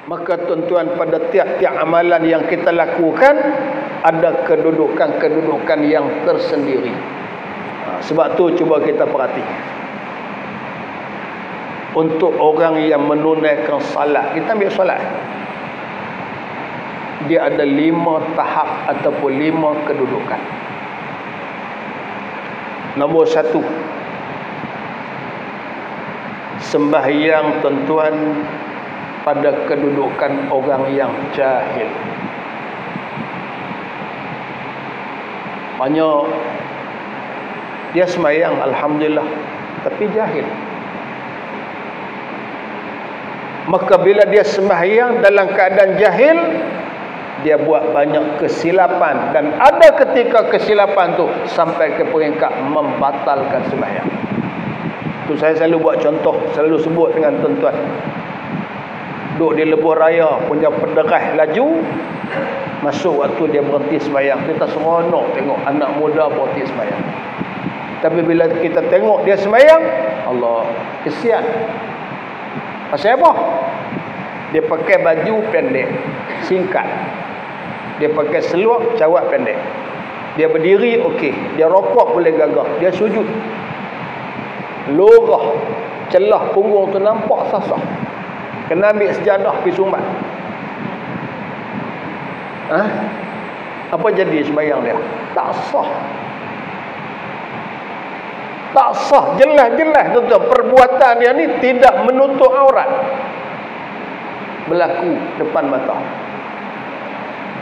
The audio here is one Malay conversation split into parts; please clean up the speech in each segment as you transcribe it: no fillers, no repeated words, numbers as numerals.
Maka tuan-tuan, pada tiap-tiap amalan yang kita lakukan ada kedudukan-kedudukan yang tersendiri. Sebab tu cuba kita perhatikan. Untuk orang yang menunaikan salat, kita ambil salat, dia ada 5 tahap ataupun 5 kedudukan. Nombor 1, sembahyang tuan-tuan pada kedudukan orang yang jahil. Banyak dia sembahyang alhamdulillah tapi jahil. Maka bila dia sembahyang dalam keadaan jahil, dia buat banyak kesilapan, dan ada ketika kesilapan tu sampai ke peringkat membatalkan sembahyang. Tu saya selalu buat contoh, selalu sebut dengan tuan-tuan. Duduk di lebuh raya punya pederai laju, masuk waktu dia berhenti sembahyang, kita seronok tengok anak muda berhenti sembahyang. Tapi bila kita tengok dia sembahyang, Allah, kesian. Pasal apa? Dia pakai baju pendek, singkat. Dia pakai seluar cawat pendek. Dia berdiri okey, dia rokok boleh gagah, dia sujud, lorah celah punggung tu nampak sasah, kena ambil sejadah pergi sumbat. Apa jadi sembahyang dia? Tak sah. Tak sah, jelas-jelas tuan-tuan, perbuatan dia ni tidak menutup aurat, berlaku depan mata.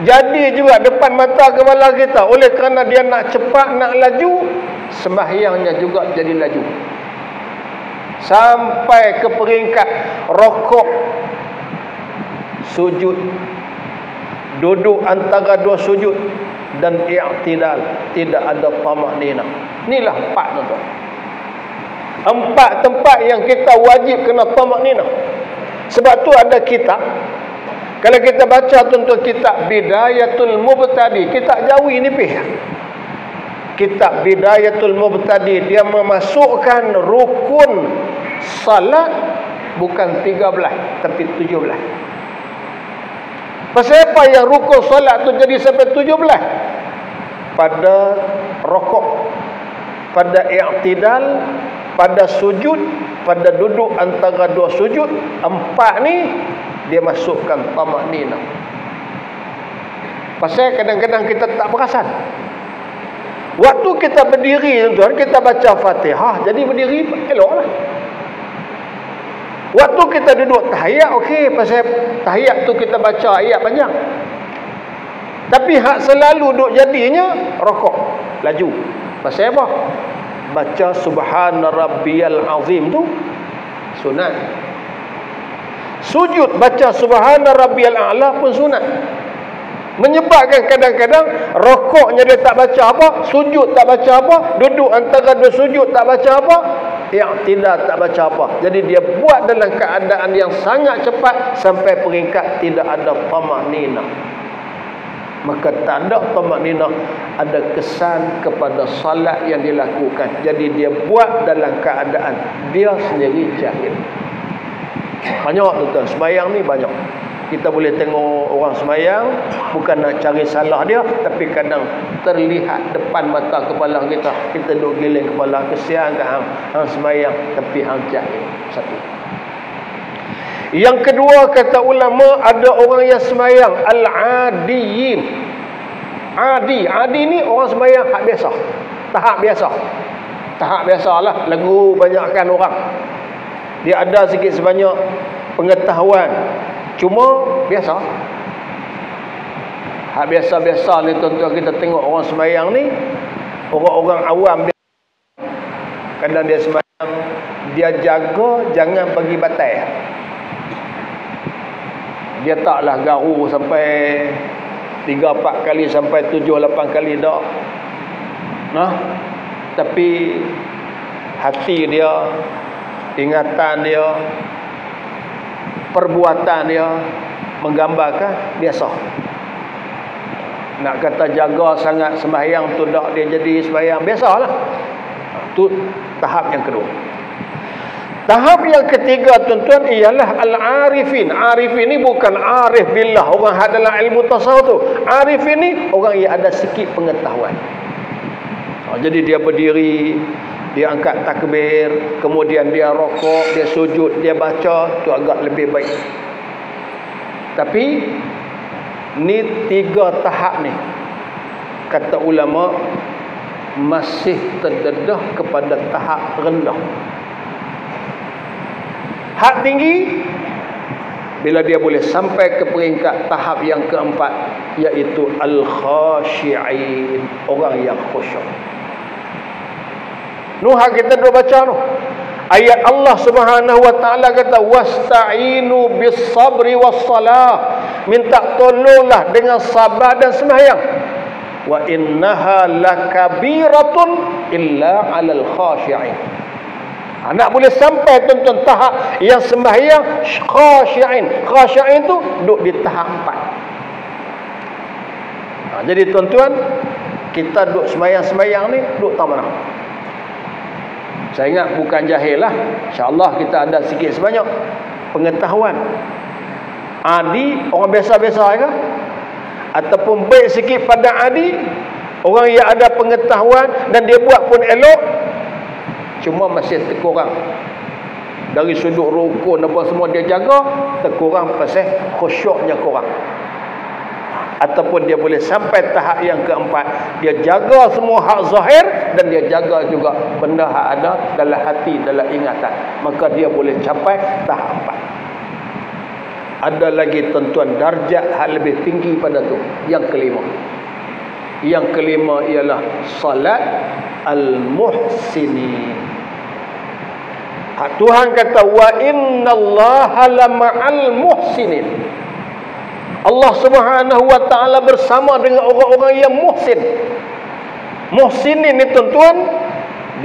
Jadi juga depan mata kepala kita. Oleh kerana dia nak cepat, nak laju, sembahyangnya juga jadi laju. Sampai ke peringkat rokok, sujud, duduk antara dua sujud, dan i'tidal, tidak ada tamak-ninah. Inilah 4 tuan-tuan. 4 tempat yang kita wajib kena tamak-ninah. Sebab tu ada kitab. Kalau kita baca tuan-tuan kitab Bidayatul Mubtadi, kitab Jawi nipis. Kitab Bidayatul Mubtadi, dia memasukkan rukun salat bukan 13 tapi 17. Pasal apa yang rukun salat tu jadi sampai 17? Pada rokok, pada i'tidal, pada sujud, pada duduk antara dua sujud, 4 ni dia masukkan tamak-ninah. Pasal kadang-kadang kita tak perasan. Waktu kita berdiri tuan-tuan, kita baca Fatihah, jadi berdiri eloklah. Waktu kita duduk tahiyat okey, pasal tahiyat tu kita baca ayat panjang. Tapi hak selalu duk jadinya rokok, laju. Pasal apa? Baca subhana rabbiyal azim tu sunat. Sujud baca subhana rabbiyal a'la pun sunat. Menyebabkan kadang-kadang rokoknya dia tak baca apa, sujud tak baca apa, duduk antara dua sujud tak baca apa, i'tidal tak baca apa. Jadi dia buat dalam keadaan yang sangat cepat sampai peringkat tidak ada tamak-ninah. Maka tak ada tamak-ninah, ada kesan kepada salat yang dilakukan. Jadi dia buat dalam keadaan dia sendiri jahil. Banyak tuan-tuan, sembahyang ni banyak. Kita boleh tengok orang sembahyang, bukan nak cari salah dia, tapi kadang terlihat depan mata kepala kita. Kita duduk giling kepala, kesian kat hang sembahyang tapi hang jahil. Satu. Yang kedua, kata ulama, ada orang yang sembahyang al-adiyin. Adi ni orang sembahyang hak biasa, tahap biasa. Tahap biasalah, lagu banyakkan orang. Dia ada sikit sebanyak pengetahuan, cuma biasa. Hak biasa-biasa ni tuan-tuan, kita tengok orang sembahyang ni, orang-orang awam dia, kadang dia sembahyang, dia jaga jangan bagi batai. Dia taklah garu sampai 3-4 kali sampai 7-8 kali dak. Tapi hati dia, ingatan dia, perbuatan dia menggambarkan biasa. Nak kata jaga sangat sembahyang tu dak dia jadi sembahyang biasalah. Tu tahap yang kedua. Tahap yang ketiga tuan-tuan ialah al-arifin. Arifin ni bukan arif billah, orang hak dalam ilmu tasawuf tu. Arifin ni orang yang ada sikit pengetahuan. Jadi dia berdiri, dia angkat takbir, kemudian dia rokok, dia sujud, dia baca, tu agak lebih baik. Tapi ni 3 tahap ni, kata ulama, masih terdedah kepada tahap rendah. Hak tinggi bila dia boleh sampai ke peringkat tahap yang keempat, iaitu al-khashi'in, orang yang khusyuk. Nuh kita dah baca tu. Ayat Allah Subhanahu wa taala kata wasta'inu bis-sabri was-salah. Minta tolonglah dengan sabar dan sembahyang. Wa innaha lakabiratun illa 'alal khashi'in. Anak boleh sampai tuan-tuan tahap yang sembahyang khasyi'in. Khasyi'in tu duduk di tahap 4. Jadi tuan-tuan, kita duduk sembahyang-sembahyang ni duduk tahap mana? Saya ingat bukan jahil lah. InsyaAllah kita ada sikit sebanyak pengetahuan. Adi, orang biasa-biasa ke? Ataupun baik sikit pada adi, orang yang ada pengetahuan dan dia buat pun elok, cuma masih terkurang. Dari sudut rukun apa semua dia jaga, terkurang pasal khusyuknya kurang. Ataupun dia boleh sampai tahap yang keempat, dia jaga semua hak zahir dan dia jaga juga benda hak ada dalam hati, dalam ingatan, maka dia boleh capai tahap 4. Ada lagi tuan-tuan darjat hak lebih tinggi pada tu, yang kelima. Yang kelima ialah salat al-muhsinin. Tuhan kata wa innallaha lama'al muhsinin. Allah Subhanahu wa taala bersama dengan orang-orang yang muhsin. Muhsinin ni tuan-tuan,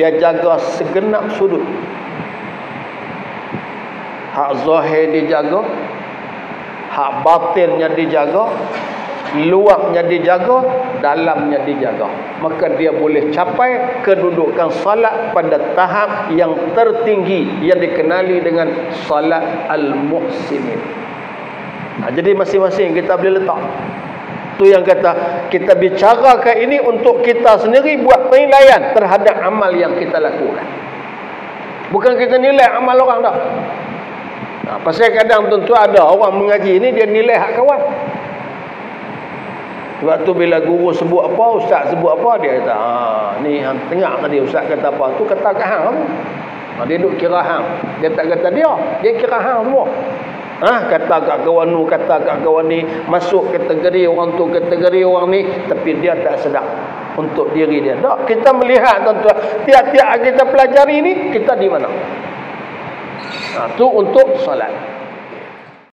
dia jaga segenap sudut. Hak zahir dijaga, hak batinnya dijaga, luarnya dijaga, dalamnya dijaga. Maka dia boleh capai kedudukan salat pada tahap yang tertinggi yang dikenali dengan salat al-muhsinin. Jadi masing-masing kita boleh letak. Tu yang kata kita bicarakan ini untuk kita sendiri buat penilaian terhadap amal yang kita lakukan. Bukan kita nilai amal orang dah. Pasal kadang tentu ada orang mengaji ni dia nilai hak kawan. Waktu bila guru sebut apa, ustaz sebut apa, dia kata, ni hang tengok tadi ustaz kata apa, tu kata kat hang. Dia duk kira hang. Dia tak kata dia kira hang semua. Kata kat kawan tu, kata kat kawan ni, masuk kategori orang tu, kategori orang ni, tapi dia tak sedar untuk diri dia. Tak, kita melihat tuan-tuan, tiap-tiap kita pelajari ni, kita di mana? Tu untuk solat.